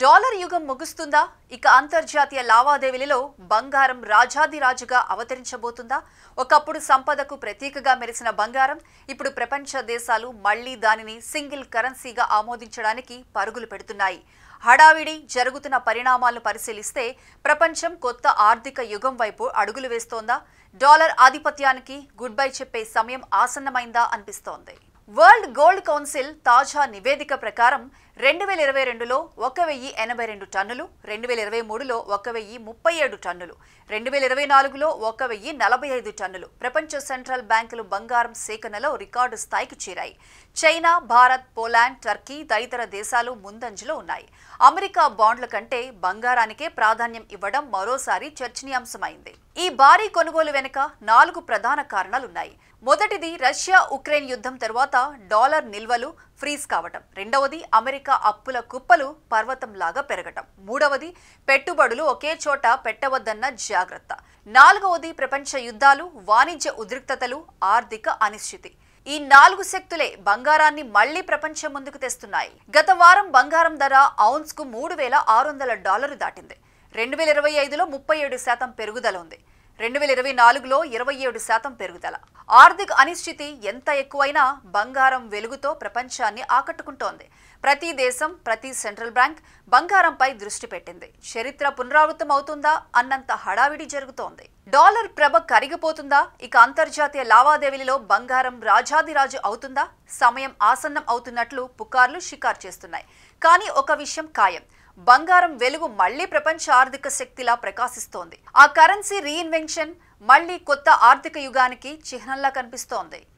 Dollar యుగం ముగుస్తుందా? ఇక అంతర్జాతీయ లావాదేవీలలో బంగారం రాజాదిరాజుగా అవతరించబోతుందా? ఒకప్పుడు సంపదకు ప్రతీకగా మెరిసిన బంగారం ఇప్పుడు ప్రపంచ దేశాలు మళ్లీ దానిని సింగిల్ కరెన్సీగా ఆమోదించడానికి పరుగులు పెడుతున్నాయి. హడావిడి జరుగుతున్న పరిణామాలను పరిశీలిస్తే ప్రపంచం కొత్త ఆర్థిక యుగం వైపు అడుగులు వేస్తోందా? డాలర్ ఆధిపత్యానికి గుడ్ బై చెప్పే సమయం ఆసన్నమైందా అనిపిస్తోంది. వరల్డ్ గోల్డ్ కౌన్సిల్ తాజా నివేదిక ప్రకారం 2022లో 1082 టన్నులు, 2023లో 1037 టన్నులు, 2024లో 1045 టన్నులు ప్రపంచ సెంట్రల్ బ్యాంకులు బంగారం సేకరణలో రికార్డు స్థాయికి చేరాయి. చైనా, భారత్, పోలాండ్, టర్కీ తదితర దేశాలు ముందంజలో ఉన్నాయి. అమెరికా బాండ్ల కంటే బంగారానికే ప్రాధాన్యం ఇవ్వడం మరోసారి చర్చనీయాంశమైంది. ఈ భారీ కొనుగోలు వెనుక 4 ప్రధాన కారణాలున్నాయి. మొదటిది రష్యా ఉక్రెయిన్ యుద్ధం తర్వాత డాలర్ నిల్వలు ఫ్రీజ్ కావటం. రెండవది అమెరికా అప్పుల కుప్పలు పర్వతంలాగా పెరగటం. మూడవది పెట్టుబడులు ఒకే చోట పెట్టవద్దన్న జాగ్రత్త. నాలుగవది ప్రపంచ యుద్ధాలు, వాణిజ్య ఉద్రిక్తతలు, ఆర్థిక అనిశ్చితి. ఈ 4 శక్తులే బంగారాన్ని మళ్లీ ప్రపంచం ముందుకు తెస్తున్నాయి. గత వారం బంగారం ధర ఔన్స్ కు $3,600 దాటింది. 2025లో 37% పెరుగుదల ఉంది. 2024లో 27% పెరుగుదల. ఆర్థిక అనిశ్చితి ఎంత ఎక్కువైనా బంగారం వెలుగుతో ప్రపంచాన్ని ఆకట్టుకుంటోంది. ప్రతి దేశం, ప్రతి సెంట్రల్ బ్యాంక్ బంగారంపై దృష్టి పెట్టింది. చరిత్ర పునరావృతం అవుతుందా అన్నంత హడావిడి జరుగుతోంది. డాలర్ ప్రభ కరిగిపోతుందా? ఇక అంతర్జాతీయ లావాదేవీలలో బంగారం రాజాదిరాజు అవుతుందా? సమయం ఆసన్నం అవుతున్నట్లు పుకార్లు షికారు చేస్తున్నాయి. కానీ ఒక విషయం ఖాయం, బంగారం వెలుగు మళ్లీ ప్రపంచ ఆర్థిక శక్తిలా ప్రకాశిస్తోంది. ఆ కరెన్సీ రీఇన్వెన్షన్ మళ్లీ కొత్త ఆర్థిక యుగానికి చిహ్నంలా కనిపిస్తోంది.